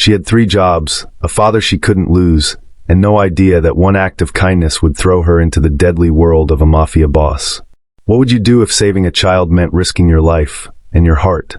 She had 3 jobs, a father she couldn't lose, and no idea that one act of kindness would throw her into the deadly world of a mafia boss. What would you do if saving a child meant risking your life and your heart?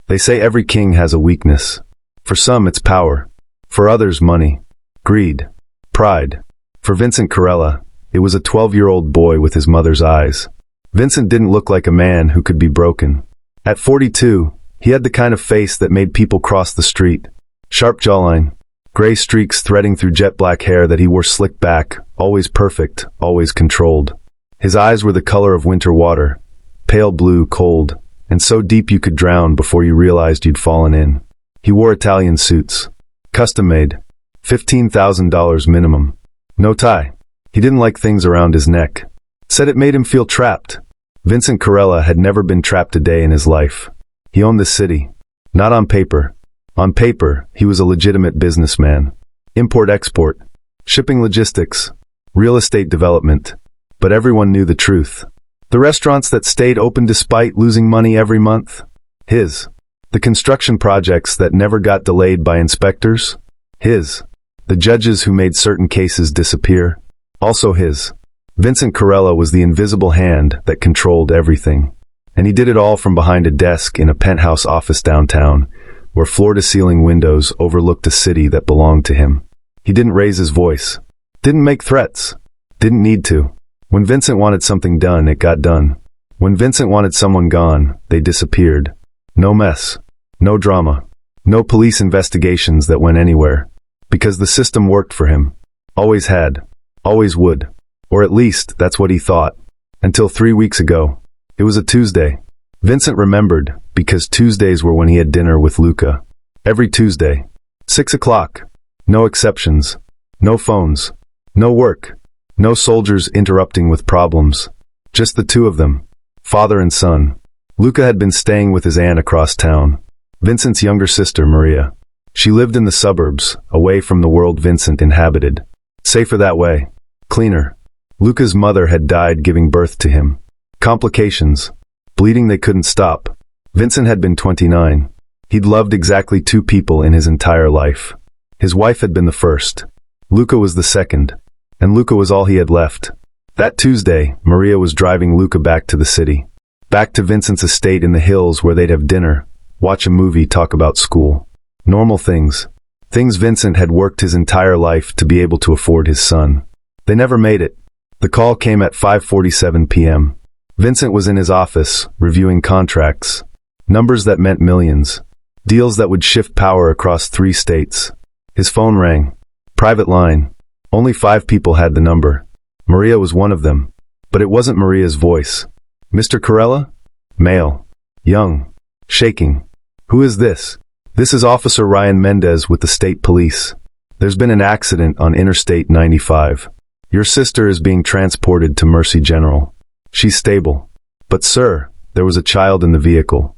They say every king has a weakness. For some, it's power. For others, money, greed, pride. For Vincent Carella, it was a 12-year-old boy with his mother's eyes. Vincent didn't look like a man who could be broken. At 42, he had the kind of face that made people cross the street. Sharp jawline, gray streaks threading through jet black hair that he wore slicked back, always perfect, always controlled. His eyes were the color of winter water, pale blue, cold, and so deep you could drown before you realized you'd fallen in. He wore Italian suits, custom-made, $15,000 minimum. No tie. He didn't like things around his neck. Said it made him feel trapped. Vincent Carella had never been trapped a day in his life. He owned this city. Not on paper. On paper, he was a legitimate businessman. Import-export, shipping logistics, real estate development. But everyone knew the truth. The restaurants that stayed open despite losing money every month? His. The construction projects that never got delayed by inspectors? His. The judges who made certain cases disappear? Also his. Vincent Carella was the invisible hand that controlled everything. And he did it all from behind a desk in a penthouse office downtown, where floor-to-ceiling windows overlooked a city that belonged to him. He didn't raise his voice. Didn't make threats. Didn't need to. When Vincent wanted something done, it got done. When Vincent wanted someone gone, they disappeared. No mess. No drama. No police investigations that went anywhere. Because the system worked for him. Always had. Always would. Or at least, that's what he thought. Until 3 weeks ago. It was a Tuesday. Vincent remembered, because Tuesdays were when he had dinner with Luca. Every Tuesday. 6 o'clock. No exceptions. No phones. No work. No soldiers interrupting with problems. Just the two of them. Father and son. Luca had been staying with his aunt across town. Vincent's younger sister, Maria. She lived in the suburbs, away from the world Vincent inhabited. Safer that way. Cleaner. Luca's mother had died giving birth to him. Complications. Bleeding they couldn't stop. Vincent had been 29. He'd loved exactly 2 people in his entire life. His wife had been the first. Luca was the second. And Luca was all he had left. That Tuesday, Maria was driving Luca back to the city. Back to Vincent's estate in the hills where they'd have dinner, watch a movie, talk about school. Normal things. Things Vincent had worked his entire life to be able to afford his son. They never made it. The call came at 5:47 p.m. Vincent was in his office, reviewing contracts. Numbers that meant millions. Deals that would shift power across 3 states. His phone rang. Private line. Only 5 people had the number. Maria was one of them. But it wasn't Maria's voice. Mr. Carella? Male. Young. Shaking. Who is this? This is Officer Ryan Mendez with the state police. There's been an accident on Interstate 95. Your sister is being transported to Mercy General. She's stable. But sir, there was a child in the vehicle.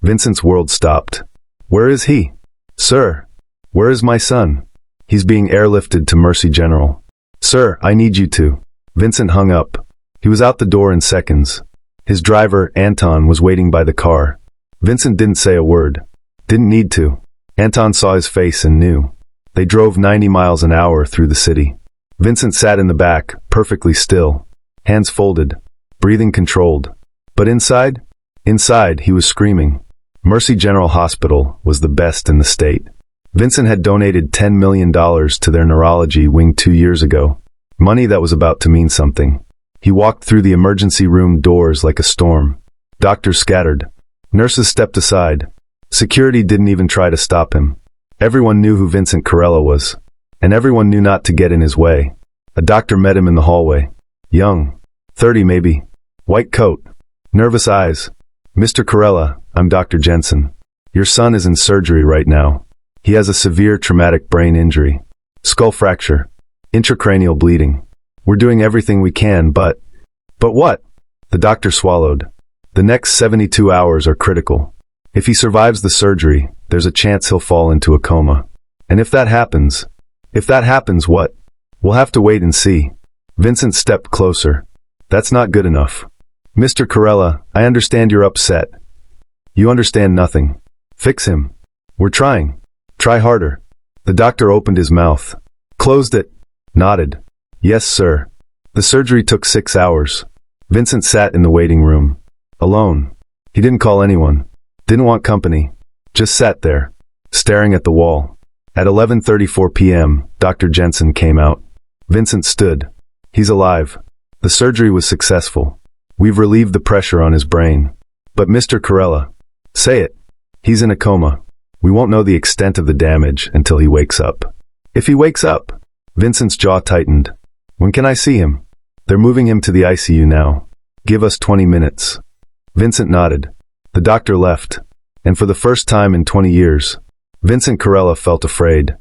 Vincent's world stopped. Where is he? Sir, where is my son? He's being airlifted to Mercy General. Sir, I need you to. Vincent hung up. He was out the door in seconds. His driver, Anton, was waiting by the car. Vincent didn't say a word. Didn't need to. Anton saw his face and knew. They drove 90 miles an hour through the city. Vincent sat in the back, perfectly still. Hands folded. Breathing controlled. But inside? Inside, he was screaming. Mercy General Hospital was the best in the state. Vincent had donated $10 million to their neurology wing 2 years ago. Money that was about to mean something. He walked through the emergency room doors like a storm. Doctors scattered. Nurses stepped aside. Security didn't even try to stop him. Everyone knew who Vincent Carella was. And everyone knew not to get in his way. A doctor met him in the hallway. Young. 30 maybe. White coat. Nervous eyes. Mr. Carella, I'm Dr. Jensen. Your son is in surgery right now. He has a severe traumatic brain injury. Skull fracture. Intracranial bleeding. We're doing everything we can, but... But what? The doctor swallowed. The next 72 hours are critical. If he survives the surgery, there's a chance he'll fall into a coma. And if that happens, what? We'll have to wait and see. Vincent stepped closer. That's not good enough. Mr. Carella, I understand you're upset. You understand nothing. Fix him. We're trying. Try harder. The doctor opened his mouth, closed it, nodded. Yes, sir. The surgery took 6 hours. Vincent sat in the waiting room, alone. He didn't call anyone, didn't want company, just sat there, staring at the wall. At 11:34 p.m., Dr. Jensen came out. Vincent stood. He's alive. The surgery was successful. We've relieved the pressure on his brain. But Mr. Carella, say it. He's in a coma. We won't know the extent of the damage until he wakes up. If he wakes up, Vincent's jaw tightened. When can I see him? They're moving him to the ICU now. Give us 20 minutes. Vincent nodded. The doctor left. And for the first time in 20 years, Vincent Carella felt afraid.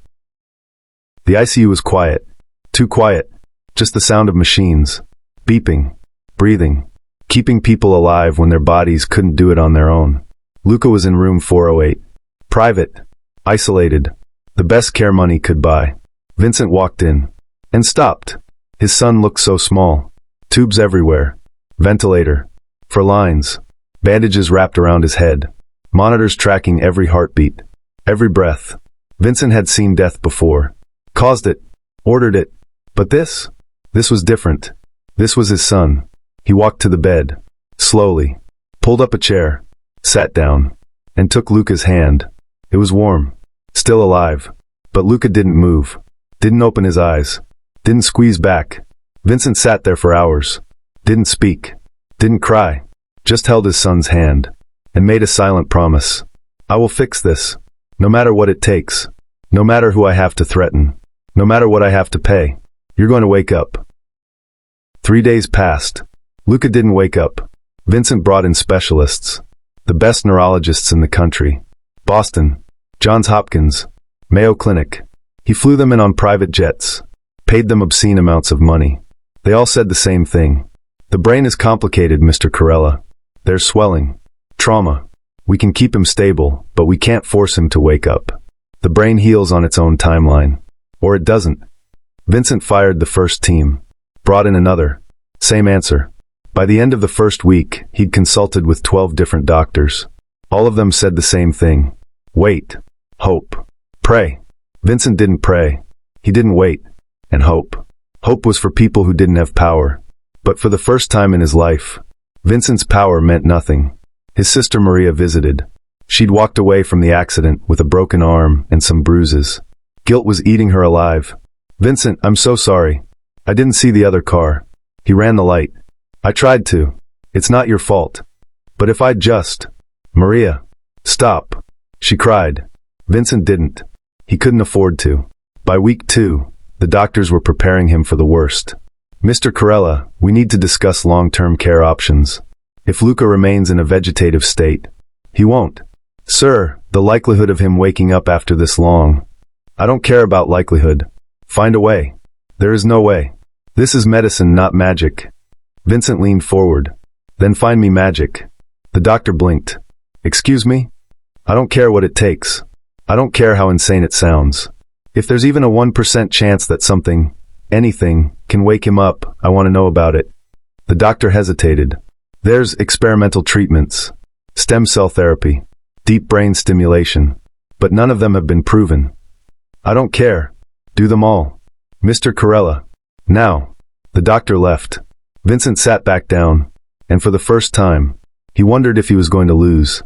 The ICU was quiet. Too quiet. Just the sound of machines. Beeping. Breathing. Keeping people alive when their bodies couldn't do it on their own. Luca was in room 408. Private. Isolated. The best care money could buy. Vincent walked in. And stopped. His son looked so small. Tubes everywhere. Ventilator. For lines. Bandages wrapped around his head. Monitors tracking every heartbeat. Every breath. Vincent had seen death before. Caused it. Ordered it. But this was different. This was his son. He walked to the bed. Slowly. Pulled up a chair. Sat down. And took Luca's hand. It was warm. Still alive. But Luca didn't move. Didn't open his eyes. Didn't squeeze back. Vincent sat there for hours. Didn't speak. Didn't cry. Just held his son's hand. And made a silent promise. I will fix this. No matter what it takes. No matter who I have to threaten. No matter what I have to pay. You're going to wake up. 3 days passed. Luca didn't wake up. Vincent brought in specialists. The best neurologists in the country. Boston. Johns Hopkins. Mayo Clinic. He flew them in on private jets. Paid them obscene amounts of money. They all said the same thing. The brain is complicated, Mr. Carella. There's swelling. Trauma. We can keep him stable, but we can't force him to wake up. The brain heals on its own timeline. Or it doesn't. Vincent fired the first team. Brought in another. Same answer. By the end of the first week, he'd consulted with 12 different doctors. All of them said the same thing. Wait. Hope. Pray. Vincent didn't pray. He didn't wait. And hope. Hope was for people who didn't have power. But for the first time in his life, Vincent's power meant nothing. His sister Maria visited. She'd walked away from the accident with a broken arm and some bruises. Guilt was eating her alive. Vincent, I'm so sorry. I didn't see the other car. He ran the light. I tried to. It's not your fault. But if I'd just... Maria. Stop. She cried. Vincent didn't. He couldn't afford to. By week 2, the doctors were preparing him for the worst. Mr. Carella, we need to discuss long-term care options. If Luca remains in a vegetative state, he won't. Sir, the likelihood of him waking up after this long. I don't care about likelihood. Find a way. There is no way. This is medicine, not magic. Vincent leaned forward. Then find me magic. The doctor blinked. Excuse me? I don't care what it takes. I don't care how insane it sounds. If there's even a 1% chance that something, anything, can wake him up, I want to know about it. The doctor hesitated. There's experimental treatments, stem cell therapy, deep brain stimulation, but none of them have been proven. I don't care. Do them all. Mr. Carella. Now. The doctor left. Vincent sat back down, and for the first time, he wondered if he was going to lose.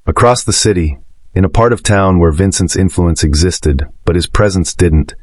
Across the city, in a part of town where Vincent's influence existed, but his presence didn't,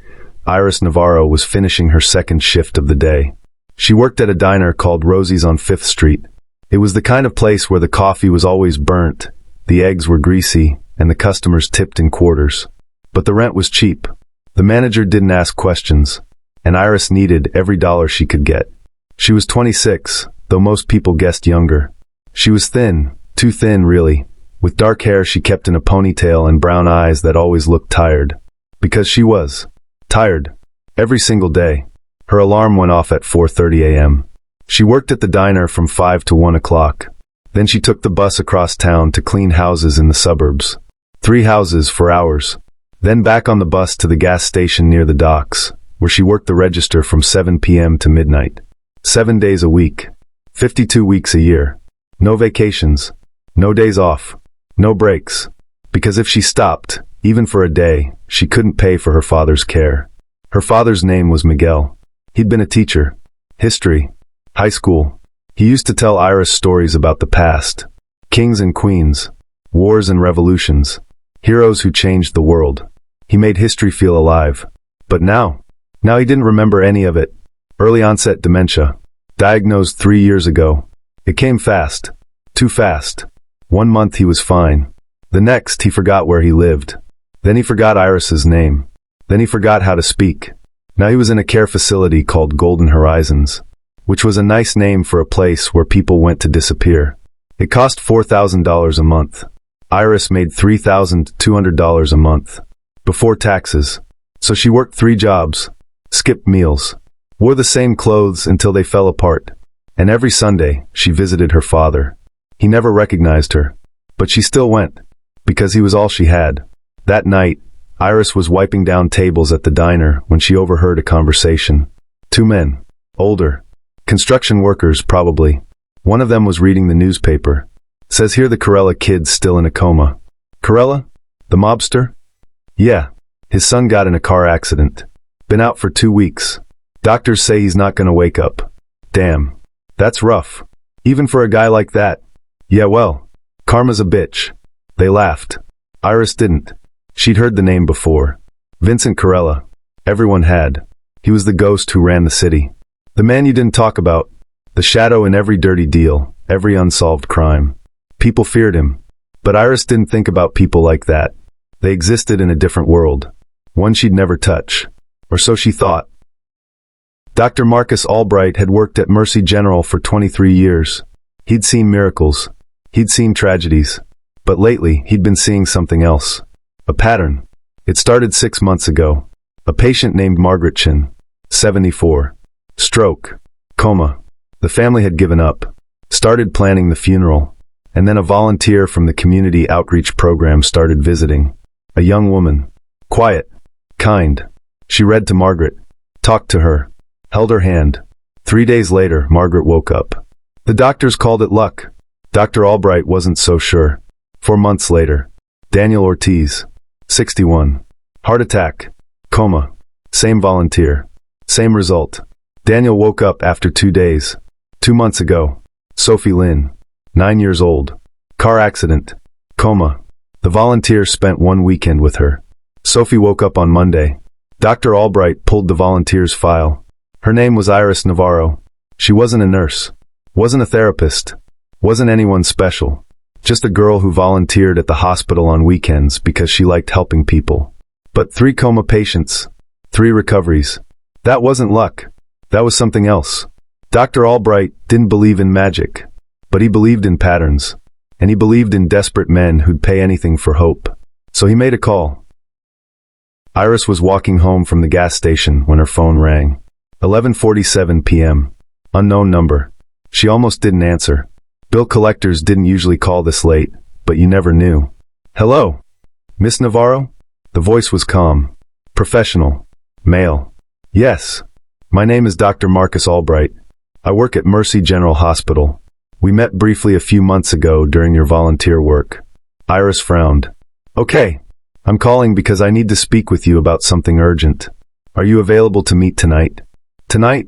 Iris Navarro was finishing her second shift of the day. She worked at a diner called Rosie's on 5th Street. It was the kind of place where the coffee was always burnt, the eggs were greasy, and the customers tipped in quarters. But the rent was cheap. The manager didn't ask questions, and Iris needed every dollar she could get. She was 26, though most people guessed younger. She was thin, too thin really. With dark hair she kept in a ponytail and brown eyes that always looked tired. Because she was tired. Every single day. Her alarm went off at 4:30 a.m. She worked at the diner from 5 to 1 o'clock. Then she took the bus across town to clean houses in the suburbs. 3 houses for hours. Then back on the bus to the gas station near the docks, where she worked the register from 7 p.m. to midnight. 7 days a week. 52 weeks a year. No vacations. No days off. No breaks. Because if she stopped, Even for a day, she couldn't pay for her father's care. Her father's name was Miguel. He'd been a teacher. History. High school. He used to tell Iris stories about the past. Kings and queens. Wars and revolutions. Heroes who changed the world. He made history feel alive. But now he didn't remember any of it. Early onset dementia. Diagnosed 3 years ago. It came fast. Too fast. 1 month he was fine. The next he forgot where he lived. Then he forgot Iris's name. Then he forgot how to speak. Now he was in a care facility called Golden Horizons, which was a nice name for a place where people went to disappear. It cost $4,000 a month. Iris made $3,200 a month. Before taxes. So she worked 3 jobs. Skipped meals. Wore the same clothes until they fell apart. And every Sunday, she visited her father. He never recognized her. But she still went. Because he was all she had. That night, Iris was wiping down tables at the diner when she overheard a conversation. 2 men. Older. Construction workers, probably. One of them was reading the newspaper. Says here the Carella kid's still in a coma. Carella? The mobster? Yeah. His son got in a car accident. Been out for 2 weeks. Doctors say he's not gonna wake up. Damn. That's rough. Even for a guy like that. Yeah, well, karma's a bitch. They laughed. Iris didn't. She'd heard the name before. Vincent Carella. Everyone had. He was the ghost who ran the city. The man you didn't talk about. The shadow in every dirty deal, every unsolved crime. People feared him. But Iris didn't think about people like that. They existed in a different world. One she'd never touch. Or so she thought. Dr. Marcus Albright had worked at Mercy General for 23 years. He'd seen miracles. He'd seen tragedies. But lately, he'd been seeing something else. A pattern. It started 6 months ago. A patient named Margaret Chin. 74. Stroke. Coma. The family had given up. Started planning the funeral. And then a volunteer from the community outreach program started visiting. A young woman. Quiet. Kind. She read to Margaret. Talked to her. Held her hand. 3 days later, Margaret woke up. The doctors called it luck. Dr. Albright wasn't so sure. 4 months later. Daniel Ortiz. 61. Heart attack. Coma. Same volunteer. Same result. Daniel woke up after 2 days. 2 months ago. Sophie Lynn. 9 years old. Car accident. Coma. The volunteer spent 1 weekend with her. Sophie woke up on Monday. Dr. Albright pulled the volunteer's file. Her name was Iris Navarro. She wasn't a nurse. Wasn't a therapist. Wasn't anyone special. Just a girl who volunteered at the hospital on weekends because she liked helping people. But 3 coma patients. 3 recoveries. That wasn't luck. That was something else. Dr. Albright didn't believe in magic. But he believed in patterns. And he believed in desperate men who'd pay anything for hope. So he made a call. Iris was walking home from the gas station when her phone rang. 11:47 p.m. Unknown number. She almost didn't answer. Bill collectors didn't usually call this late, but you never knew. Hello? Miss Navarro? The voice was calm. Professional. Male. Yes. My name is Dr. Marcus Albright. I work at Mercy General Hospital. We met briefly a few months ago during your volunteer work. Iris frowned. Okay. I'm calling because I need to speak with you about something urgent. Are you available to meet tonight? Tonight?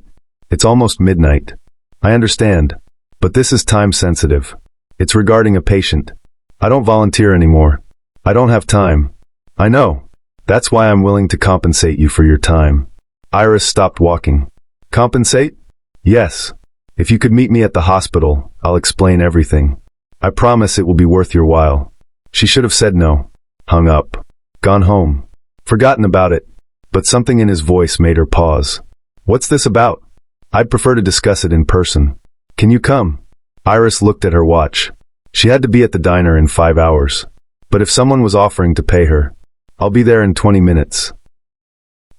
It's almost midnight. I understand. But this is time sensitive. It's regarding a patient. I don't volunteer anymore. I don't have time. I know. That's why I'm willing to compensate you for your time. Iris stopped walking. Compensate? Yes. If you could meet me at the hospital, I'll explain everything. I promise it will be worth your while. She should have said no. Hung up. Gone home. Forgotten about it. But something in his voice made her pause. What's this about? I'd prefer to discuss it in person. Can you come? Iris looked at her watch. She had to be at the diner in 5 hours. But if someone was offering to pay her, I'll be there in 20 minutes.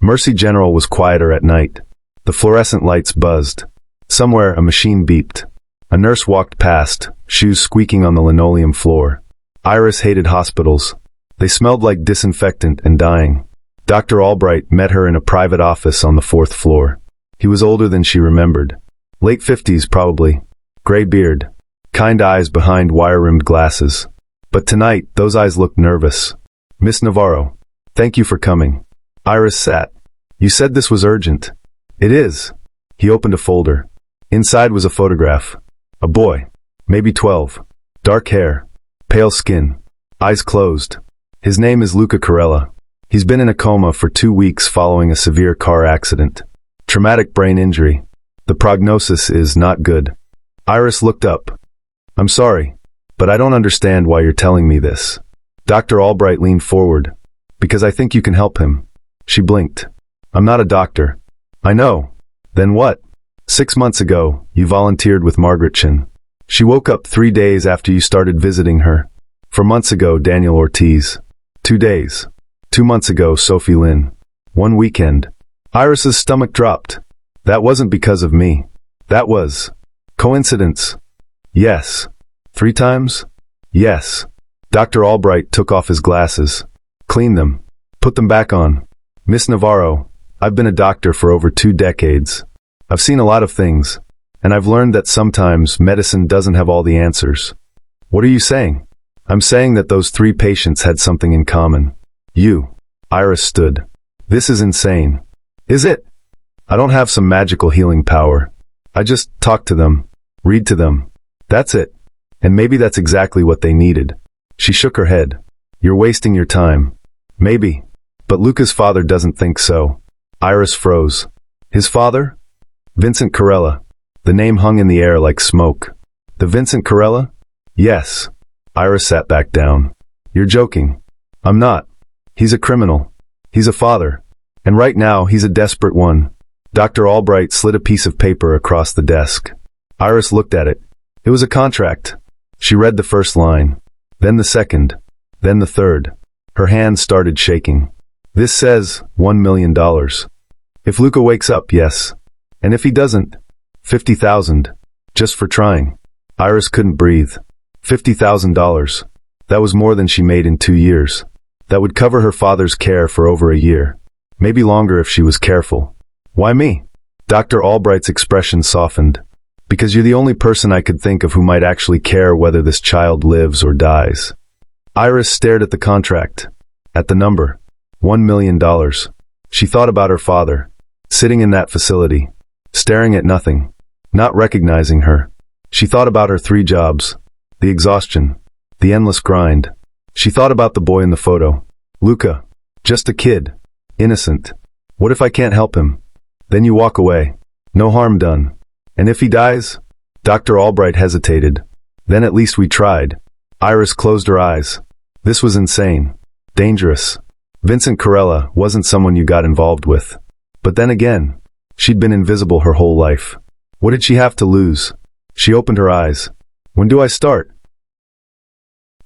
Mercy General was quieter at night. The fluorescent lights buzzed. Somewhere a machine beeped. A nurse walked past, shoes squeaking on the linoleum floor. Iris hated hospitals. They smelled like disinfectant and dying. Dr. Albright met her in a private office on the 4th floor. He was older than she remembered. Late 50s probably. Gray beard. Kind eyes behind wire-rimmed glasses. But tonight, those eyes looked nervous. Miss Navarro, thank you for coming. Iris sat. You said this was urgent. It is. He opened a folder. Inside was a photograph. A boy. Maybe 12. Dark hair. Pale skin. Eyes closed. His name is Luca Carella. He's been in a coma for 2 weeks following a severe car accident. Traumatic brain injury. The prognosis is not good. Iris looked up. I'm sorry, but I don't understand why you're telling me this. Dr. Albright leaned forward. Because I think you can help him. She blinked. I'm not a doctor. I know. Then what? 6 months ago, you volunteered with Margaret Chin. She woke up 3 days after you started visiting her. 4 months ago, Daniel Ortiz. 2 days. 2 months ago, Sophie Lynn. 1 weekend. Iris's stomach dropped. That wasn't because of me. That was coincidence. Yes. 3 times? Yes. Dr. Albright took off his glasses. Cleaned them. Put them back on. Miss Navarro, I've been a doctor for over 2 decades. I've seen a lot of things, and I've learned that sometimes medicine doesn't have all the answers. What are you saying? I'm saying that those 3 patients had something in common. You. Iris stood. This is insane. Is it? I don't have some magical healing power. I just talk to them, read to them. That's it. And maybe that's exactly what they needed. She shook her head. You're wasting your time. Maybe. But Luca's father doesn't think so. Iris froze. His father? Vincent Carella. The name hung in the air like smoke. The Vincent Carella? Yes. Iris sat back down. You're joking. I'm not. He's a criminal. He's a father. And right now, he's a desperate one. Dr. Albright slid a piece of paper across the desk. Iris looked at it. It was a contract. She read the first line. Then the second. Then the third. Her hands started shaking. This says $1 million. If Luca wakes up, yes. And if he doesn't, 50,000. Just for trying. Iris couldn't breathe. $50,000. That was more than she made in 2 years. That would cover her father's care for over a year. Maybe longer if she was careful. Why me? Dr. Albright's expression softened. Because you're the only person I could think of who might actually care whether this child lives or dies. Iris stared at the contract. At the number. $1 million. She thought about her father. Sitting in that facility. Staring at nothing. Not recognizing her. She thought about her 3 jobs. The exhaustion. The endless grind. She thought about the boy in the photo. Luca. Just a kid. Innocent. What if I can't help him? Then you walk away. No harm done. And if he dies? Dr. Albright hesitated. Then at least we tried. Iris closed her eyes. This was insane. Dangerous. Vincent Carella wasn't someone you got involved with. But then again, she'd been invisible her whole life. What did she have to lose? She opened her eyes. When do I start?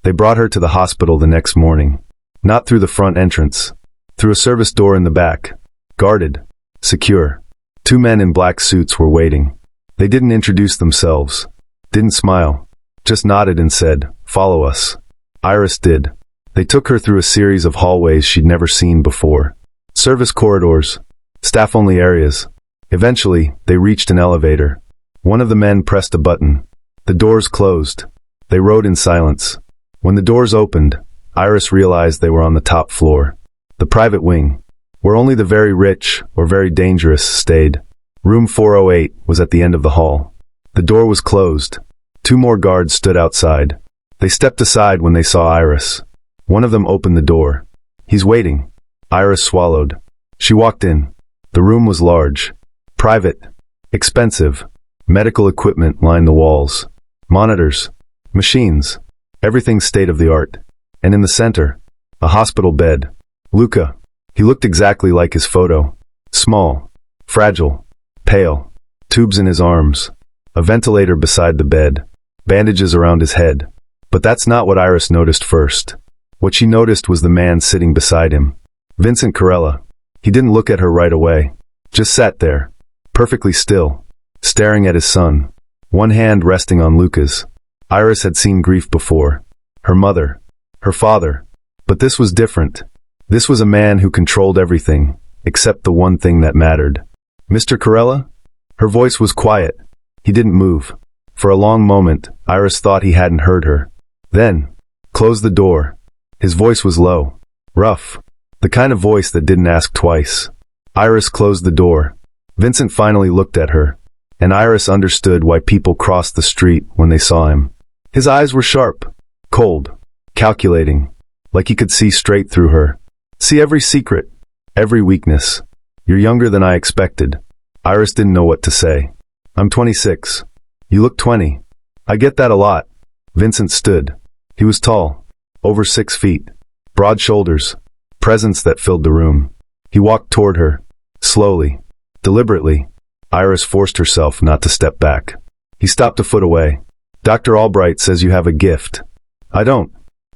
They brought her to the hospital the next morning. Not through the front entrance. Through a service door in the back. Guarded. Secure. 2 men in black suits were waiting. They didn't introduce themselves. Didn't smile. Just nodded and said, "Follow us." Iris did. They took her through a series of hallways she'd never seen before. Service corridors. Staff-only areas. Eventually, they reached an elevator. One of the men pressed a button. The doors closed. They rode in silence. When the doors opened, Iris realized they were on the top floor. The private wing, where only the very rich or very dangerous stayed. Room 408 was at the end of the hall. The door was closed. 2 more guards stood outside. They stepped aside when they saw Iris. One of them opened the door. "He's waiting." Iris swallowed. She walked in. The room was large. Private. Expensive. Medical equipment lined the walls. Monitors. Machines. Everything state-of-the-art. And in the center, a hospital bed. Luca. He looked exactly like his photo. Small. Fragile. Pale. Tubes in his arms. A ventilator beside the bed. Bandages around his head. But that's not what Iris noticed first. What she noticed was the man sitting beside him. Vincent Carella. He didn't look at her right away. Just sat there. Perfectly still. Staring at his son. One hand resting on Luca's. Iris had seen grief before. Her mother. Her father. But this was different. This was a man who controlled everything, except the one thing that mattered. "Mr. Carella?" Her voice was quiet. He didn't move. For a long moment, Iris thought he hadn't heard her. Then, "Close the door." His voice was low. Rough. The kind of voice that didn't ask twice. Iris closed the door. Vincent finally looked at her, and Iris understood why people crossed the street when they saw him. His eyes were sharp, cold, calculating, like he could see straight through her. See every secret, every weakness. You're younger than I expected. Iris didn't know what to say. I'm 26. You look 20. I get that a lot. Vincent stood. He was tall, over 6 feet, broad shoulders, presence that filled the room. He walked toward her, slowly, deliberately. Iris forced herself not to step back. He stopped a foot away. Dr. Albright says you have a gift. I don't.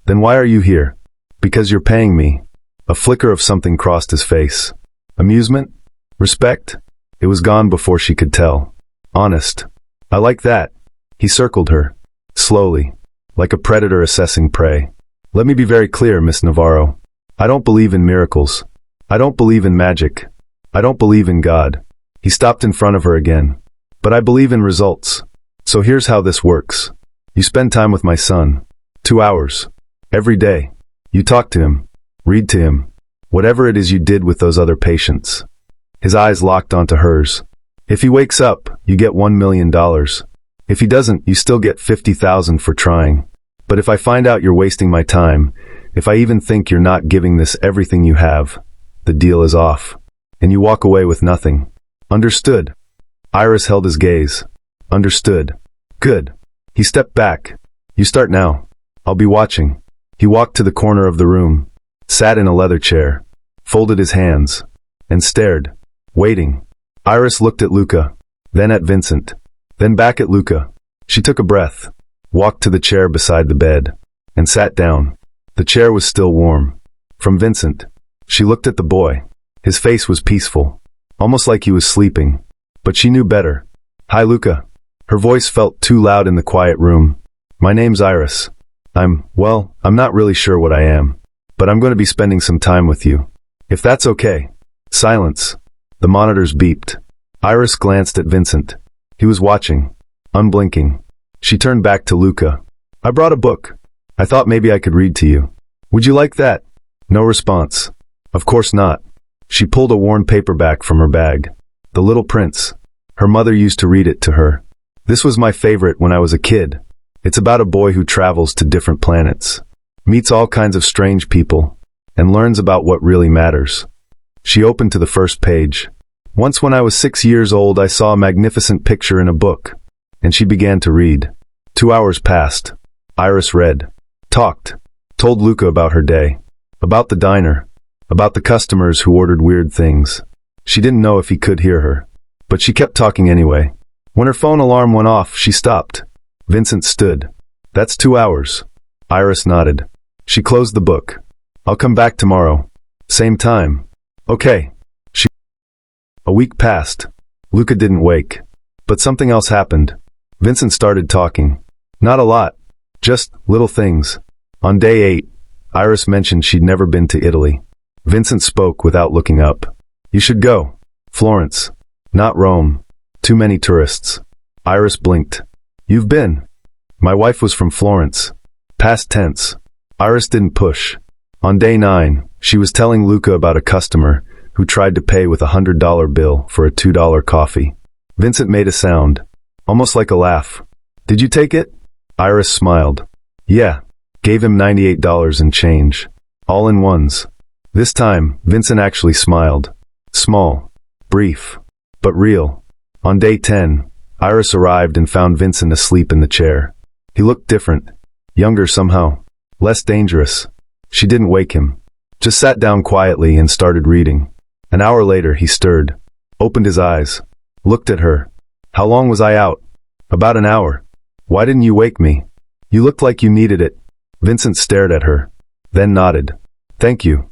Then why are you here? Because you're paying me. A flicker of something crossed his face. Amusement? Respect? It was gone before she could tell. Honest. I like that. He circled her, slowly, like a predator assessing prey. Let me be very clear, Miss Navarro. I don't believe in miracles. I don't believe in magic. I don't believe in God. He stopped in front of her again. But I believe in results. So here's how this works. You spend time with my son. 2 hours. Every day. You talk to him. Read to him. Whatever it is you did with those other patients. His eyes locked onto hers. If he wakes up, you get $1 million. If he doesn't, you still get 50,000 for trying. But if I find out you're wasting my time, if I even think you're not giving this everything you have, the deal is off. And you walk away with nothing. Understood? Iris held his gaze. Understood. Good. He stepped back. You start now. I'll be watching. He walked to the corner of the room, sat in a leather chair, folded his hands, and stared, waiting. Iris looked at Luca, then at Vincent, then back at Luca. She took a breath, walked to the chair beside the bed, and sat down. The chair was still warm. From Vincent, she looked at the boy. His face was peaceful, almost like he was sleeping. But she knew better. Hi, Luca. Her voice felt too loud in the quiet room. My name's Iris. I'm not really sure what I am. But I'm going to be spending some time with you. If that's okay. Silence. The monitors beeped. Iris glanced at Vincent. He was watching, unblinking. She turned back to Luca. I brought a book. I thought maybe I could read to you. Would you like that? No response. Of course not. She pulled a worn paperback from her bag. The Little Prince. Her mother used to read it to her. This was my favorite when I was a kid. It's about a boy who travels to different planets, meets all kinds of strange people, and learns about what really matters. She opened to the first page. Once when I was 6 years old, I saw a magnificent picture in a book, and she began to read. 2 hours passed. Iris read, talked, told Luca about her day, about the diner, about the customers who ordered weird things. She didn't know if he could hear her, but she kept talking anyway. When her phone alarm went off, she stopped. Vincent stood. That's 2 hours. Iris nodded. She closed the book. I'll come back tomorrow. Same time. Okay. A week passed. Luca didn't wake. But something else happened. Vincent started talking. Not a lot. Just little things. On day 8, Iris mentioned she'd never been to Italy. Vincent spoke without looking up. You should go. Florence. Not Rome. Too many tourists. Iris blinked. You've been. My wife was from Florence. Past tense. Iris didn't push. On day 9, she was telling Luca about a customer who tried to pay with a $100 bill for a $2 coffee. Vincent made a sound, almost like a laugh. Did you take it? Iris smiled. Yeah. Gave him $98 in change. All in ones. This time, Vincent actually smiled. Small. Brief. But real. On day 10, Iris arrived and found Vincent asleep in the chair. He looked different. Younger somehow. Less dangerous. She didn't wake him. Just sat down quietly and started reading. An hour later, he stirred. Opened his eyes. Looked at her. How long was I out? About an hour. Why didn't you wake me? You looked like you needed it. Vincent stared at her. Then nodded. Thank you.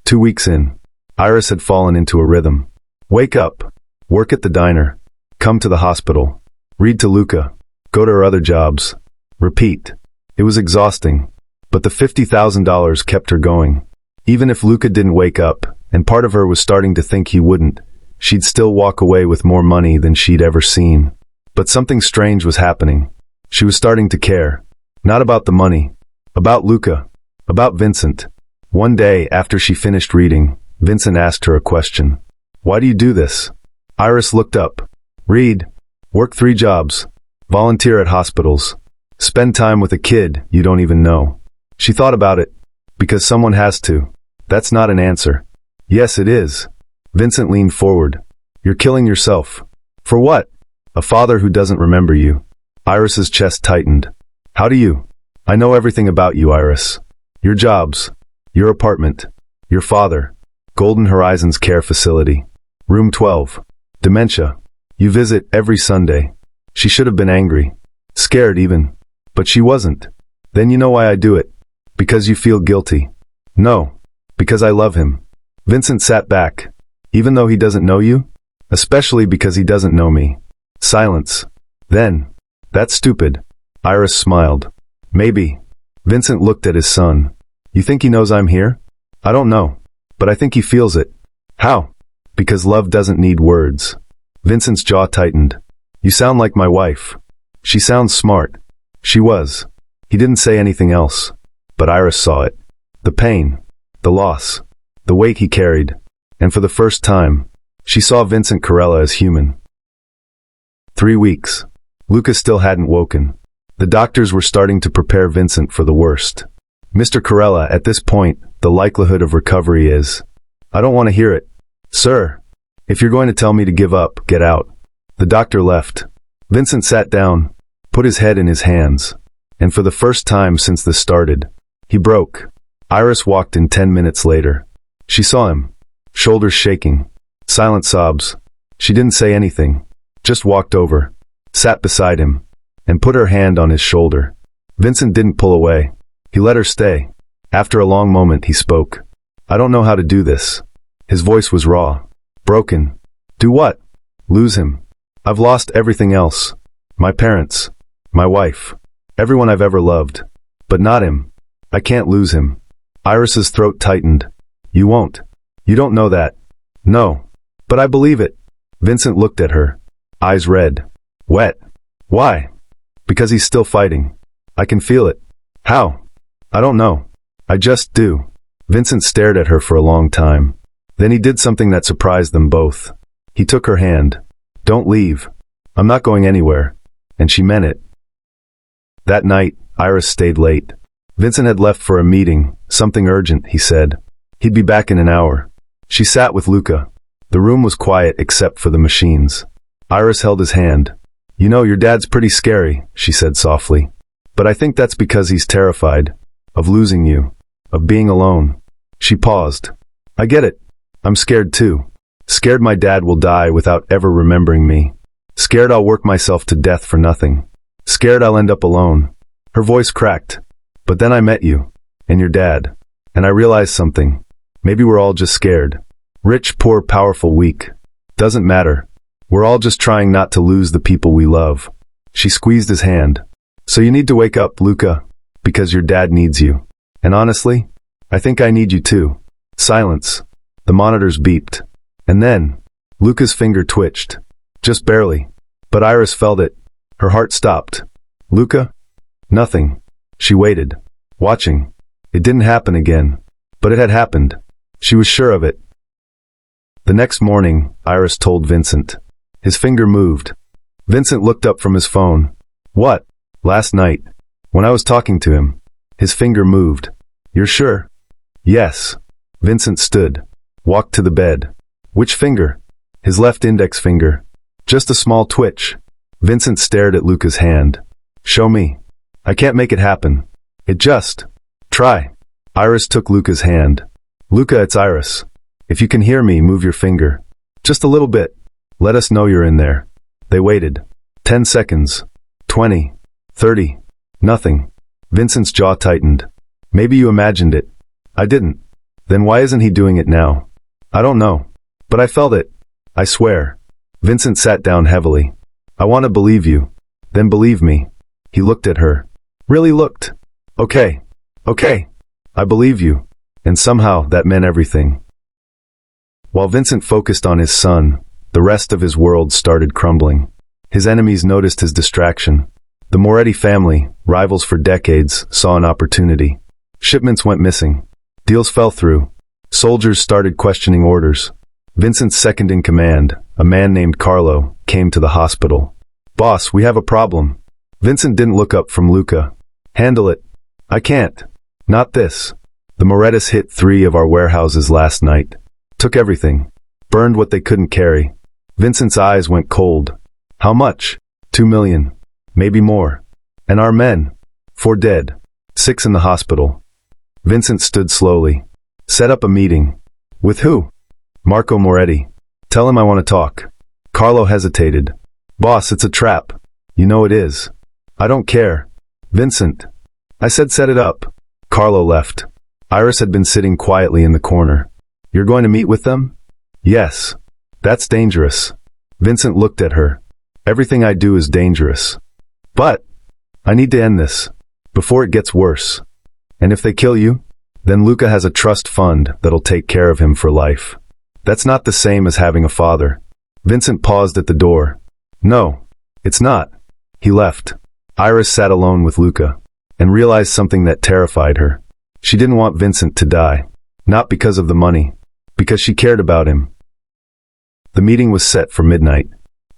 2 weeks in, Iris had fallen into a rhythm. Wake up. Work at the diner. Come to the hospital. Read to Luca. Go to her other jobs. Repeat. It was exhausting. But the $50,000 kept her going. Even if Luca didn't wake up, and part of her was starting to think he wouldn't, she'd still walk away with more money than she'd ever seen. But something strange was happening. She was starting to care. Not about the money. About Luca. About Vincent. One day, after she finished reading, Vincent asked her a question. Why do you do this? Iris looked up. Read. Work 3 jobs. Volunteer at hospitals. Spend time with a kid you don't even know. She thought about it. Because someone has to. That's not an answer. Yes, it is. Vincent leaned forward. You're killing yourself. For what? A father who doesn't remember you. Iris's chest tightened. How do you? I know everything about you, Iris. Your jobs. Your apartment. Your father. Golden Horizons Care Facility. Room 12. Dementia. You visit every Sunday. She should have been angry. Scared even. But she wasn't. Then you know why I do it. Because you feel guilty. No. Because I love him. Vincent sat back. Even though he doesn't know you? Especially because he doesn't know me. Silence. Then. That's stupid. Iris smiled. Maybe. Vincent looked at his son. You think he knows I'm here? I don't know. But I think he feels it. How? Because love doesn't need words. Vincent's jaw tightened. You sound like my wife. She sounds smart. She was. He didn't say anything else. But Iris saw it. The pain. The loss. The weight he carried. And for the first time, she saw Vincent Carella as human. 3 weeks. Luca still hadn't woken. The doctors were starting to prepare Vincent for the worst. Mr. Carella, at this point, the likelihood of recovery is... I don't want to hear it. Sir, if you're going to tell me to give up, get out. The doctor left. Vincent sat down, put his head in his hands. And for the first time since this started, he broke. Iris walked in 10 minutes later. She saw him. Shoulders shaking. Silent sobs. She didn't say anything. Just walked over. Sat beside him. And put her hand on his shoulder. Vincent didn't pull away. He let her stay. After a long moment he spoke. I don't know how to do this. His voice was raw. Broken. Do what? Lose him. I've lost everything else. My parents. My wife. Everyone I've ever loved. But not him. I can't lose him. Iris's throat tightened. You won't. You don't know that. No. But I believe it. Vincent looked at her. Eyes red. Wet. Why? Because he's still fighting. I can feel it. How? I don't know. I just do. Vincent stared at her for a long time. Then he did something that surprised them both. He took her hand. Don't leave. I'm not going anywhere. And she meant it. That night, Iris stayed late. Vincent had left for a meeting, something urgent, he said. He'd be back in an hour. She sat with Luca. The room was quiet except for the machines. Iris held his hand. You know, your dad's pretty scary, she said softly. But I think that's because he's terrified. Of losing you. Of being alone. She paused. I get it. I'm scared too. Scared my dad will die without ever remembering me. Scared I'll work myself to death for nothing. Scared I'll end up alone. Her voice cracked. But then I met you. And your dad. And I realized something. Maybe we're all just scared. Rich, poor, powerful, weak. Doesn't matter. We're all just trying not to lose the people we love. She squeezed his hand. So you need to wake up, Luca. Because your dad needs you. And honestly, I think I need you too. Silence. The monitors beeped. And then, Luca's finger twitched. Just barely. But Iris felt it. Her heart stopped. Luca? Nothing. She waited. Watching. It didn't happen again. But it had happened. She was sure of it. The next morning, Iris told Vincent. His finger moved. Vincent looked up from his phone. What? Last night. When I was talking to him. His finger moved. You're sure? Yes. Vincent stood. Walked to the bed. Which finger? His left index finger. Just a small twitch. Vincent stared at Luca's hand. Show me. I can't make it happen. It just. Try. Iris took Luca's hand. Luca, it's Iris. If you can hear me, move your finger. Just a little bit. Let us know you're in there. They waited. 10 seconds. 20. 30. Nothing. Vincent's jaw tightened. Maybe you imagined it. I didn't. Then why isn't he doing it now? I don't know. But I felt it. I swear. Vincent sat down heavily. I want to believe you. Then believe me. He looked at her. Really looked. Okay. Okay. I believe you. And somehow that meant everything. While Vincent focused on his son, the rest of his world started crumbling. His enemies noticed his distraction. The Moretti family, rivals for decades, saw an opportunity. Shipments went missing. Deals fell through. Soldiers started questioning orders. Vincent's second in command, a man named Carlo, came to the hospital. "Boss, we have a problem." Vincent didn't look up from Luca. "Handle it." "I can't. Not this. The Morettas hit 3 of our warehouses last night. Took everything. Burned what they couldn't carry." Vincent's eyes went cold. "How much?" 2 million. Maybe more. "And our men?" 4 dead. 6 in the hospital." Vincent stood slowly. "Set up a meeting." "With who?" "Marco Moretti. Tell him I want to talk." Carlo hesitated. "Boss, it's a trap. You know it is." "I don't care." "Vincent." "I said set it up." Carlo left. Iris had been sitting quietly in the corner. "You're going to meet with them?" "Yes." "That's dangerous." Vincent looked at her. "Everything I do is dangerous. But I need to end this before it gets worse. And if they kill you, then Luca has a trust fund that'll take care of him for life. That's not the same as having a father." Vincent paused at the door. "No, it's not." He left. Iris sat alone with Luca and realized something that terrified her. She didn't want Vincent to die. Not because of the money. Because she cared about him. The meeting was set for midnight.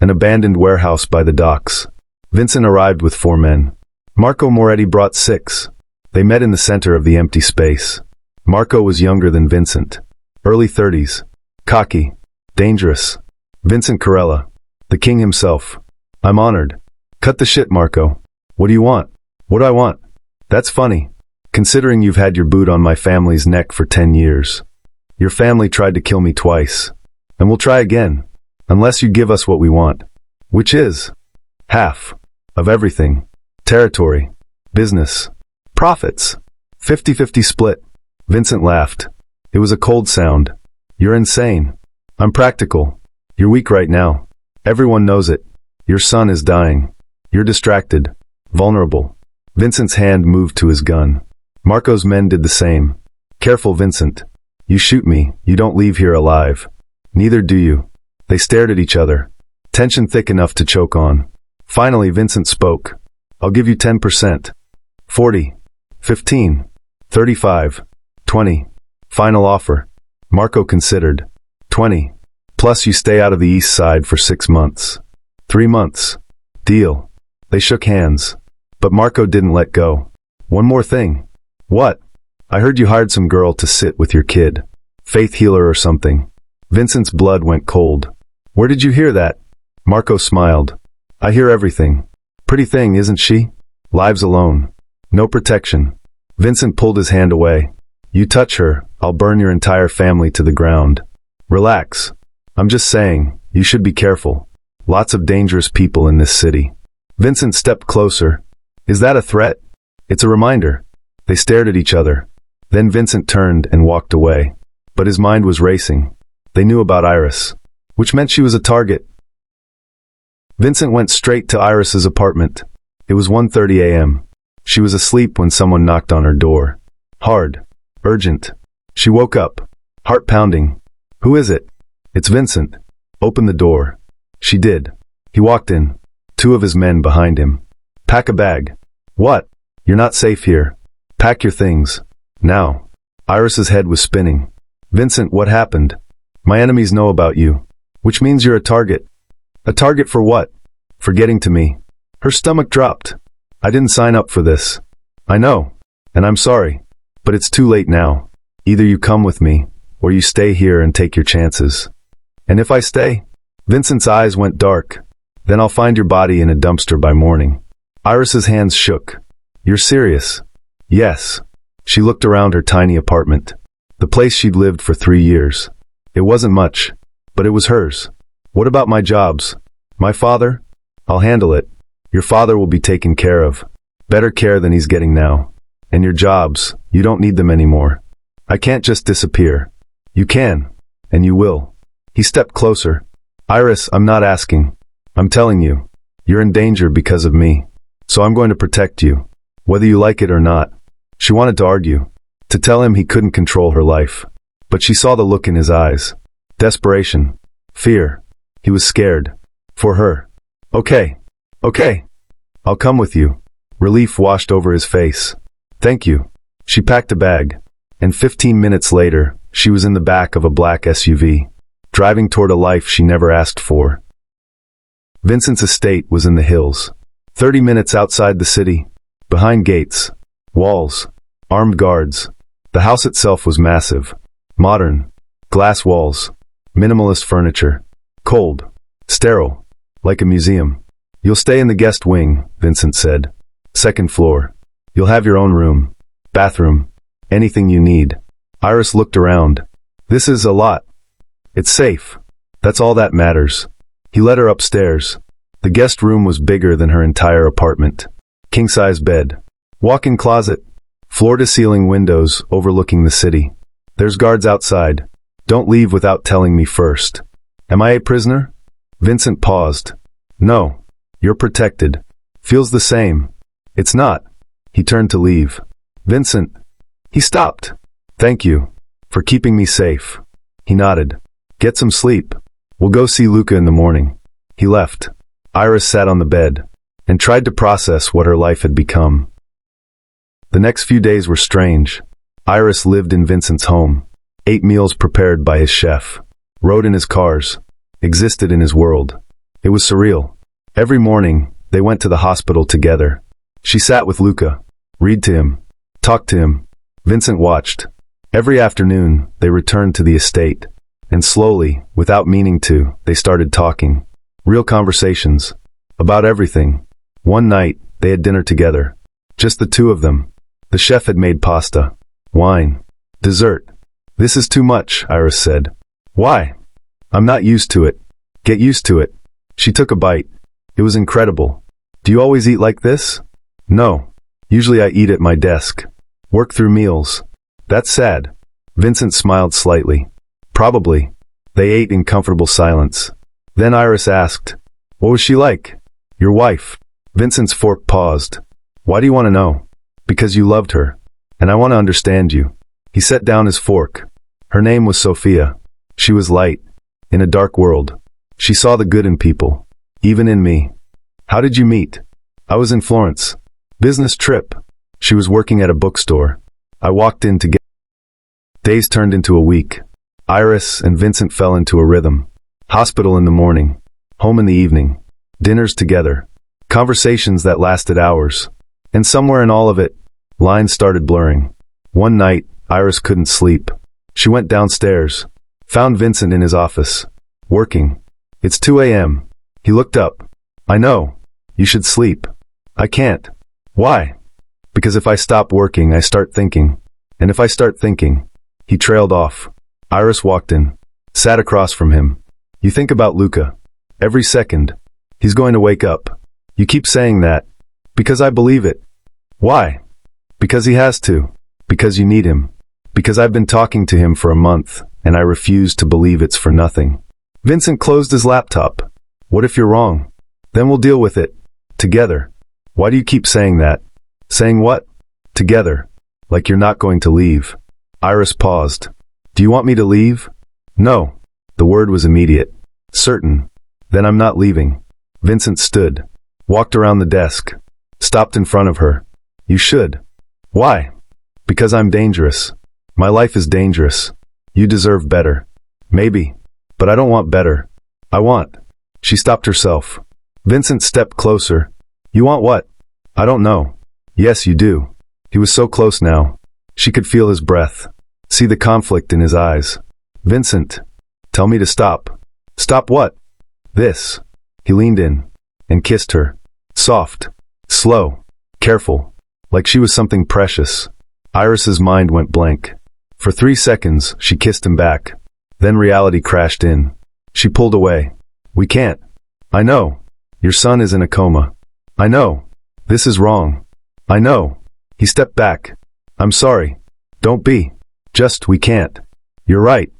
An abandoned warehouse by the docks. Vincent arrived with 4 men. Marco Moretti brought 6. They met in the center of the empty space. Marco was younger than Vincent. Early 30s. Cocky. Dangerous. Vincent Carella. The king himself. "I'm honored." "Cut the shit, Marco. What do you want?" "What do I want?" "That's funny. Considering you've had your boot on my family's neck for 10 years. Your family tried to kill me twice. And we'll try again. Unless you give us what we want. Which is half of everything. Territory. Business. Profits. 50-50 split." Vincent laughed. It was a cold sound. "You're insane." "I'm practical. You're weak right now. Everyone knows it. Your son is dying. You're distracted. Vulnerable." Vincent's hand moved to his gun. Marco's men did the same. "Careful, Vincent. You shoot me, you don't leave here alive." "Neither do you." They stared at each other. Tension thick enough to choke on. Finally, Vincent spoke. "I'll give you 10%. 40. 15. 35. 20. Final offer." Marco considered. 20. Plus you stay out of the east side for 6 months. 3 months. Deal. They shook hands. But Marco didn't let go. "One more thing." "What?" "I heard you hired some girl to sit with your kid. Faith healer or something." Vincent's blood went cold. "Where did you hear that?" Marco smiled. "I hear everything. Pretty thing, isn't she? Lives alone. No protection." Vincent pulled his hand away. "You touch her, I'll burn your entire family to the ground." "Relax. I'm just saying, you should be careful. Lots of dangerous people in this city." Vincent stepped closer. "Is that a threat?" "It's a reminder." They stared at each other. Then Vincent turned and walked away. But his mind was racing. They knew about Iris, which meant she was a target. Vincent went straight to Iris's apartment. It was 1:30 a.m. She was asleep when someone knocked on her door. Hard. Urgent. She woke up. Heart pounding. "Who is it?" "It's Vincent." "Open the door." She did. He walked in. 2 of his men behind him. "Pack a bag." "What?" "You're not safe here. Pack your things. Now." Iris's head was spinning. "Vincent, what happened?" "My enemies know about you." "Which means you're a target." "A target for what?" "For getting to me." Her stomach dropped. "I didn't sign up for this." "I know. And I'm sorry. But it's too late now. Either you come with me, or you stay here and take your chances." "And if I stay?" Vincent's eyes went dark. "Then I'll find your body in a dumpster by morning." Iris's hands shook. "You're serious?" "Yes." She looked around her tiny apartment. The place she'd lived for 3 years. It wasn't much, but it was hers. "What about my jobs? My father?" "I'll handle it. Your father will be taken care of. Better care than he's getting now. And your jobs, you don't need them anymore. I can't just disappear." "You can. And you will." He stepped closer. "Iris, I'm not asking. I'm telling you. You're in danger because of me. So I'm going to protect you. Whether you like it or not." She wanted to argue. To tell him he couldn't control her life. But she saw the look in his eyes. Desperation. Fear. He was scared. For her. "Okay. Okay. I'll come with you." Relief washed over his face. "Thank you." She packed a bag. and 15 minutes later, she was in the back of a black SUV, driving toward a life she never asked for. Vincent's estate was in the hills, 30 minutes outside the city, behind gates, walls, armed guards. The house itself was massive, modern, glass walls, minimalist furniture, cold, sterile, like a museum. "You'll stay in the guest wing," Vincent said. "Second floor. You'll have your own room, bathroom, anything you need." Iris looked around. "This is a lot. It's safe. That's all that matters." He led her upstairs. The guest room was bigger than her entire apartment. King-size bed, walk-in closet, floor-to-ceiling windows overlooking the city. "There's guards outside. Don't leave without telling me first." "Am I a prisoner?" Vincent paused. "No. You're protected." "Feels the same." "It's not." He turned to leave. "Vincent." He stopped. "Thank you. For keeping me safe." He nodded. "Get some sleep. We'll go see Luca in the morning." He left. Iris sat on the bed and tried to process what her life had become. The next few days were strange. Iris lived in Vincent's home, ate meals prepared by his chef, rode in his cars, existed in his world. It was surreal. Every morning, they went to the hospital together. She sat with Luca, read to him, talked to him. Vincent watched. Every afternoon, they returned to the estate, and slowly, without meaning to, they started talking. Real conversations. About everything. One night, they had dinner together. Just the two of them. The chef had made pasta, wine, dessert. "This is too much," Iris said. "Why?" "I'm not used to it." "Get used to it." She took a bite. It was incredible. "Do you always eat like this?" "No. Usually I eat at my desk. Work through meals." "That's sad." Vincent smiled slightly. "Probably." They ate in comfortable silence. Then Iris asked, "What was she like?" "Your wife." Vincent's fork paused. "Why do you want to know?" "Because you loved her. And I want to understand you." He set down his fork. "Her name was Sophia. She was light. In a dark world. She saw the good in people. Even in me." "How did you meet?" "I was in Florence. Business trip. She was working at a bookstore. I walked in to get..." Days turned into a week. Iris and Vincent fell into a rhythm. Hospital in the morning. Home in the evening. Dinners together. Conversations that lasted hours. And somewhere in all of it, lines started blurring. One night, Iris couldn't sleep. She went downstairs. Found Vincent in his office. Working. "It's 2 a.m. He looked up. "I know. You should sleep." "I can't." "Why?" "Because if I stop working, I start thinking. And if I start thinking..." He trailed off. Iris walked in. Sat across from him. "You think about Luca. Every second. He's going to wake up. You keep saying that." "Because I believe it." "Why?" "Because he has to. Because you need him. Because I've been talking to him for a month, and I refuse to believe it's for nothing." Vincent closed his laptop. "What if you're wrong? Then we'll deal with it. Together." "Why do you keep saying that?" "Saying what?" "Together. Like you're not going to leave." Iris paused. "Do you want me to leave?" "No." The word was immediate. "Certain." "Then I'm not leaving." Vincent stood. Walked around the desk. Stopped in front of her. "You should." "Why?" "Because I'm dangerous. My life is dangerous. You deserve better." "Maybe. But I don't want better. I want..." She stopped herself. Vincent stepped closer. "You want what?" "I don't know." "Yes, you do." He was so close now. She could feel his breath. See the conflict in his eyes. "Vincent, tell me to stop." "Stop what?" "This." He leaned in and kissed her. Soft, slow, careful, like she was something precious. Iris's mind went blank. For 3 seconds, she kissed him back. Then reality crashed in. She pulled away. "We can't." "I know. Your son is in a coma." "I know. This is wrong." "I know." He stepped back. "I'm sorry. Don't be. Just, we can't." "You're right."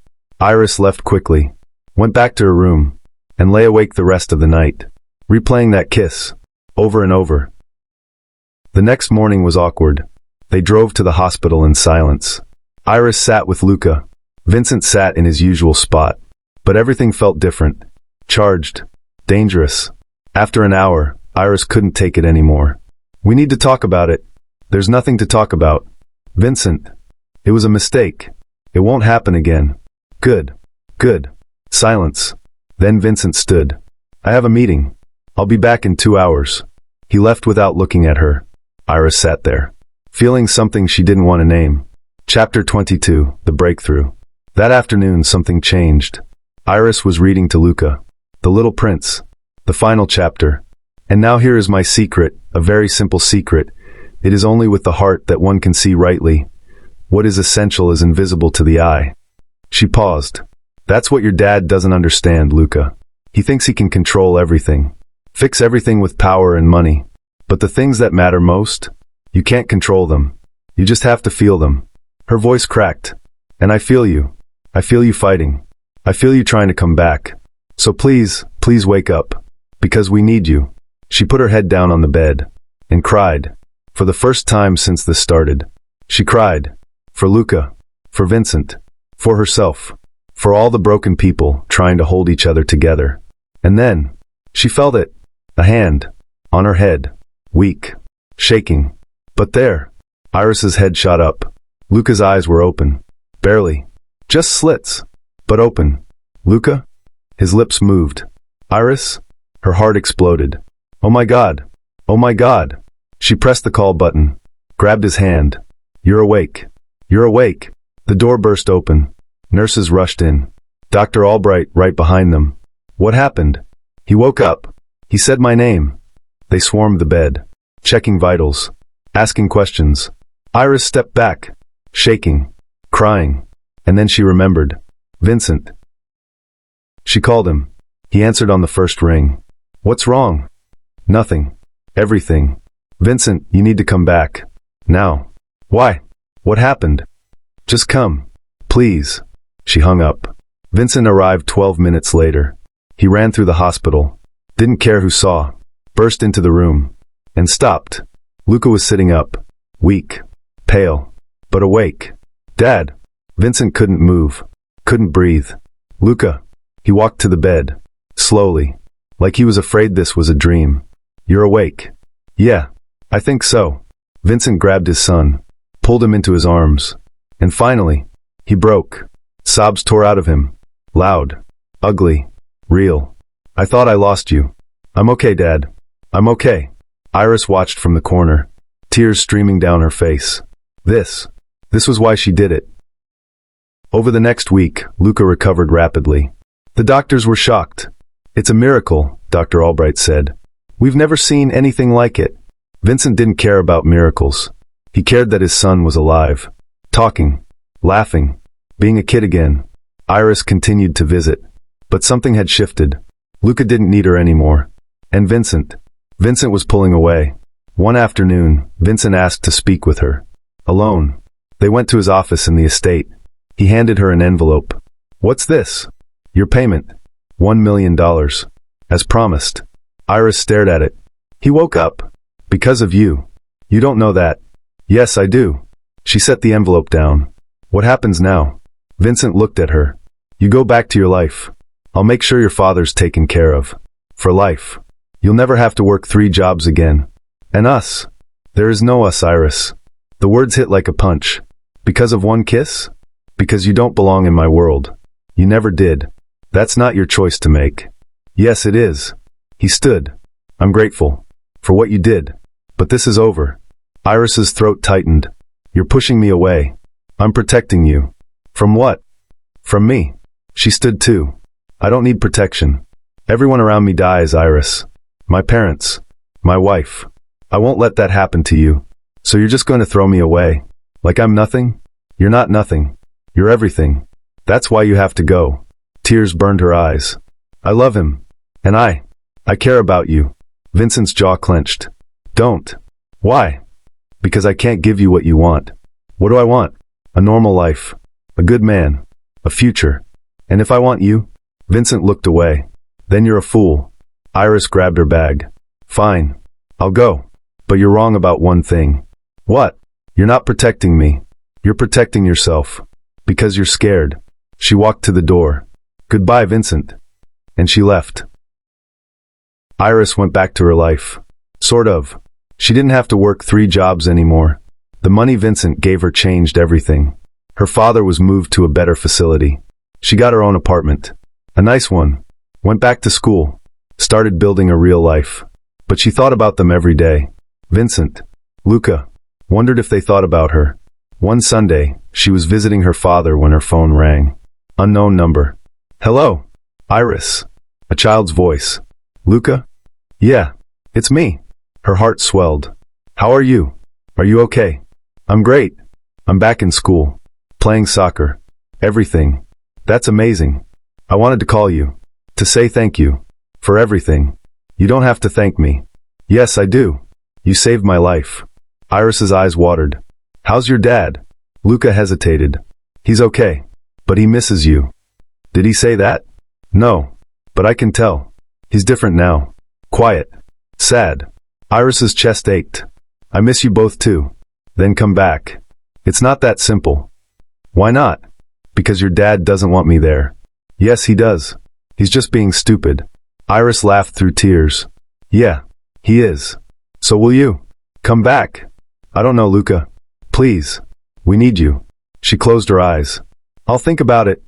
Iris left quickly, went back to her room, and lay awake the rest of the night, replaying that kiss, over and over. The next morning was awkward. They drove to the hospital in silence. Iris sat with Luca. Vincent sat in his usual spot. But everything felt different. Charged. Dangerous. After an hour, Iris couldn't take it anymore. "We need to talk about it." "There's nothing to talk about." "Vincent." It was a mistake. It won't happen again. Good. Good. Silence. Then Vincent stood. I have a meeting. I'll be back in 2 hours. He left without looking at her. Iris sat there, feeling something she didn't want to name. Chapter 22, The Breakthrough. That afternoon something changed. Iris was reading to Luca, The Little Prince, the final chapter. And now here is my secret, a very simple secret. It is only with the heart that one can see rightly. What is essential is invisible to the eye. She paused. That's what your dad doesn't understand, Luca. He thinks he can control everything. Fix everything with power and money. But the things that matter most, you can't control them. You just have to feel them. Her voice cracked. And I feel you. I feel you fighting. I feel you trying to come back. So please, please wake up. Because we need you. She put her head down on the bed. And cried. For the first time since this started. She cried. For Luca. For Vincent. For herself. For all the broken people trying to hold each other together. And then, she felt it. A hand. On her head. Weak. Shaking. But there. Iris's head shot up. Luca's eyes were open. Barely. Just slits. But open. Luca? His lips moved. Iris? Her heart exploded. Oh my God. Oh my God. She pressed the call button. Grabbed his hand. You're awake. You're awake. The door burst open. Nurses rushed in. Dr. Albright right behind them. What happened? He woke up. He said my name. They swarmed the bed. Checking vitals. Asking questions. Iris stepped back. Shaking. Crying. And then she remembered. Vincent. She called him. He answered on the first ring. What's wrong? Nothing. Everything. Vincent, you need to come back. Now. Why? What happened? Just come. Please. She hung up. Vincent arrived 12 minutes later. He ran through the hospital. Didn't care who saw. Burst into the room. And stopped. Luca was sitting up. Weak. Pale. But awake. Dad. Vincent couldn't move. Couldn't breathe. Luca. He walked to the bed. Slowly. Like he was afraid this was a dream. You're awake. Yeah. I think so. Vincent grabbed his son. Pulled him into his arms. And finally, he broke. Sobs tore out of him. Loud. Ugly. Real. I thought I lost you. I'm okay, Dad. I'm okay. Iris watched from the corner. Tears streaming down her face. This was why she did it. Over the next week, Luca recovered rapidly. The doctors were shocked. It's a miracle, Dr. Albright said. We've never seen anything like it. Vincent didn't care about miracles. He cared that his son was alive. Talking. Laughing. Being a kid again. Iris continued to visit. But something had shifted. Luca didn't need her anymore. And Vincent was pulling away. One afternoon, Vincent asked to speak with her. Alone. They went to his office in the estate. He handed her an envelope. What's this? Your payment. $1 million. As promised. Iris stared at it. He woke up. Because of you. You don't know that. Yes, I do. She set the envelope down. What happens now? Vincent looked at her. You go back to your life. I'll make sure your father's taken care of. For life. You'll never have to work 3 jobs again. And us. There is no us, Iris. The words hit like a punch. Because of one kiss? Because you don't belong in my world. You never did. That's not your choice to make. Yes, it is. He stood. I'm grateful. For what you did. But this is over. Iris's throat tightened. You're pushing me away. I'm protecting you. From what? From me. She stood too. I don't need protection. Everyone around me dies, Iris. My parents. My wife. I won't let that happen to you. So you're just going to throw me away? Like I'm nothing? You're not nothing. You're everything. That's why you have to go. Tears burned her eyes. I love him. And I care about you. Vincent's jaw clenched. Don't. Why? Because I can't give you what you want. What do I want? A normal life. A good man. A future. And if I want you? Vincent looked away. Then you're a fool. Iris grabbed her bag. Fine. I'll go. But you're wrong about one thing. What? You're not protecting me. You're protecting yourself. Because you're scared. She walked to the door. Goodbye, Vincent. And she left. Iris went back to her life. Sort of. She didn't have to work 3 jobs anymore. The money Vincent gave her changed everything. Her father was moved to a better facility. She got her own apartment. A nice one. Went back to school. Started building a real life. But she thought about them every day. Vincent, Luca, wondered if they thought about her. One Sunday, she was visiting her father when her phone rang. Unknown number. Hello, Iris. A child's voice. Luca? Yeah, it's me. Her heart swelled. How are you? Are you okay? I'm great. I'm back in school. Playing soccer. Everything. That's amazing. I wanted to call you. To say thank you. For everything. You don't have to thank me. Yes, I do. You saved my life. Iris's eyes watered. How's your dad? Luca hesitated. He's okay. But he misses you. Did he say that? No. But I can tell. He's different now. Quiet. Sad. Iris's chest ached. I miss you both too. Then come back. It's not that simple. Why not? Because your dad doesn't want me there. Yes, he does. He's just being stupid. Iris laughed through tears. Yeah, he is. So will you? Come back. I don't know, Luca. Please. We need you. She closed her eyes. I'll think about it.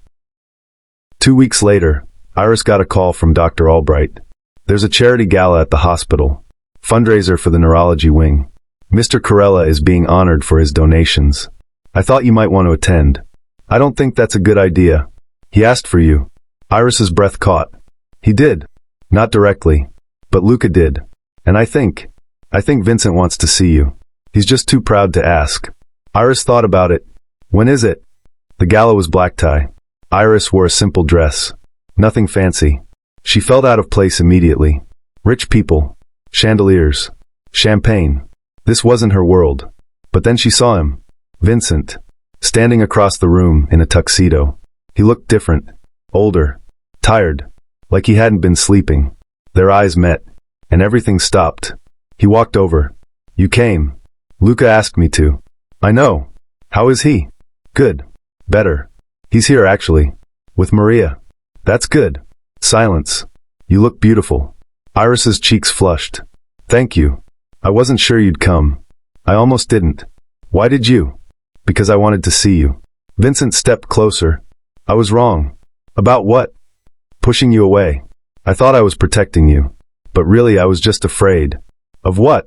2 weeks later, Iris got a call from Dr. Albright. There's a charity gala at the hospital. Fundraiser for the neurology wing. Mr. Carella is being honored for his donations. I thought you might want to attend. I don't think that's a good idea. He asked for you. Iris's breath caught. He did. Not directly. But Luca did. And I think Vincent wants to see you. He's just too proud to ask. Iris thought about it. When is it? The gala was black tie. Iris wore a simple dress. Nothing fancy. She felt out of place immediately. Rich people. Chandeliers. Champagne. This wasn't her world. But then she saw him. Vincent. Standing across the room in a tuxedo. He looked different. Older. Tired. Like he hadn't been sleeping. Their eyes met. And everything stopped. He walked over. You came. Luca asked me to. I know. How is he? Good. Better. He's here actually. With Maria. That's good. Silence. You look beautiful. Iris's cheeks flushed. Thank you. I wasn't sure you'd come. I almost didn't. Why did you? Because I wanted to see you. Vincent stepped closer. I was wrong. About what? Pushing you away. I thought I was protecting you. But really I was just afraid. Of what?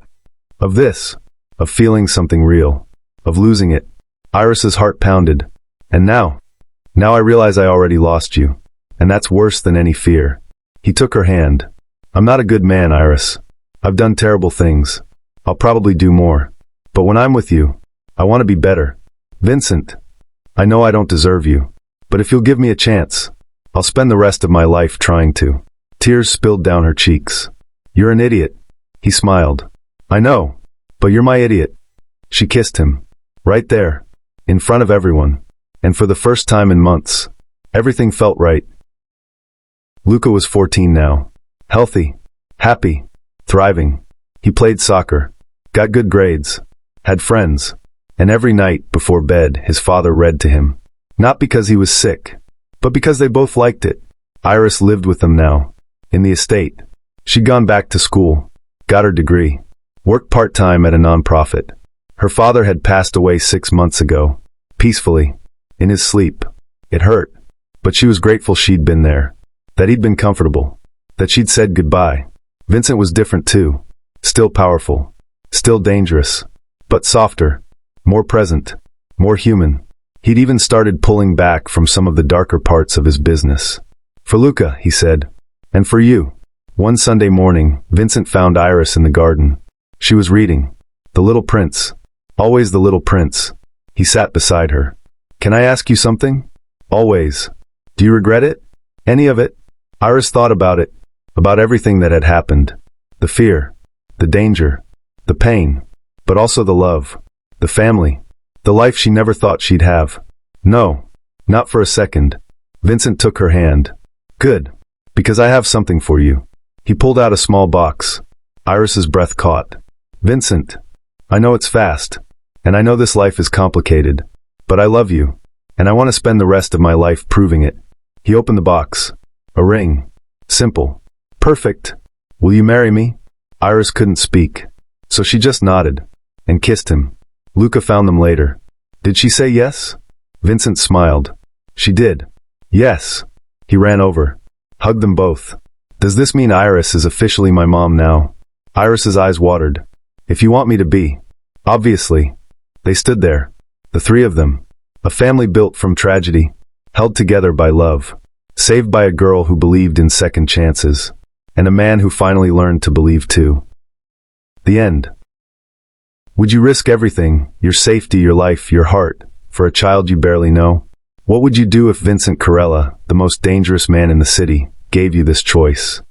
Of this. Of feeling something real. Of losing it. Iris's heart pounded. And now I realize I already lost you. And that's worse than any fear. He took her hand. I'm not a good man, Iris. I've done terrible things. I'll probably do more. But when I'm with you, I want to be better. Vincent, I know I don't deserve you. But if you'll give me a chance, I'll spend the rest of my life trying to. Tears spilled down her cheeks. You're an idiot. He smiled. I know. But you're my idiot. She kissed him. Right there. In front of everyone. And for the first time in months, everything felt right. Luca was 14 now. Healthy. Happy. Thriving. He played soccer. Got good grades. Had friends. And every night before bed his father read to him. Not because he was sick, but because they both liked it. Iris lived with them now. In the estate. She'd gone back to school. Got her degree. Worked part-time at a nonprofit. Her father had passed away 6 months ago. Peacefully. In his sleep. It hurt. But she was grateful she'd been there. That he'd been comfortable. That she'd said goodbye. Vincent was different too. Still powerful. Still dangerous. But softer. More present. More human. He'd even started pulling back from some of the darker parts of his business. For Luca, he said. And for you. One Sunday morning, Vincent found Iris in the garden. She was reading. The Little Prince. Always the Little Prince. He sat beside her. Can I ask you something? Always. Do you regret it? Any of it? Iris thought about it. About everything that had happened. The fear. The danger. The pain. But also the love. The family. The life she never thought she'd have. No. Not for a second. Vincent took her hand. Good. Because I have something for you. He pulled out a small box. Iris's breath caught. Vincent. I know it's fast. And I know this life is complicated. But I love you. And I want to spend the rest of my life proving it. He opened the box. A ring. Simple. Perfect. Will you marry me? Iris couldn't speak. So she just nodded. And kissed him. Luca found them later. Did she say yes? Vincent smiled. She did. Yes. He ran over, hugged them both. Does this mean Iris is officially my mom now? Iris's eyes watered. If you want me to be. Obviously. They stood there. The three of them. A family built from tragedy. Held together by love. Saved by a girl who believed in second chances. And a man who finally learned to believe too. The end. Would you risk everything, your safety, your life, your heart, for a child you barely know? What would you do if Vincent Carella, the most dangerous man in the city, gave you this choice?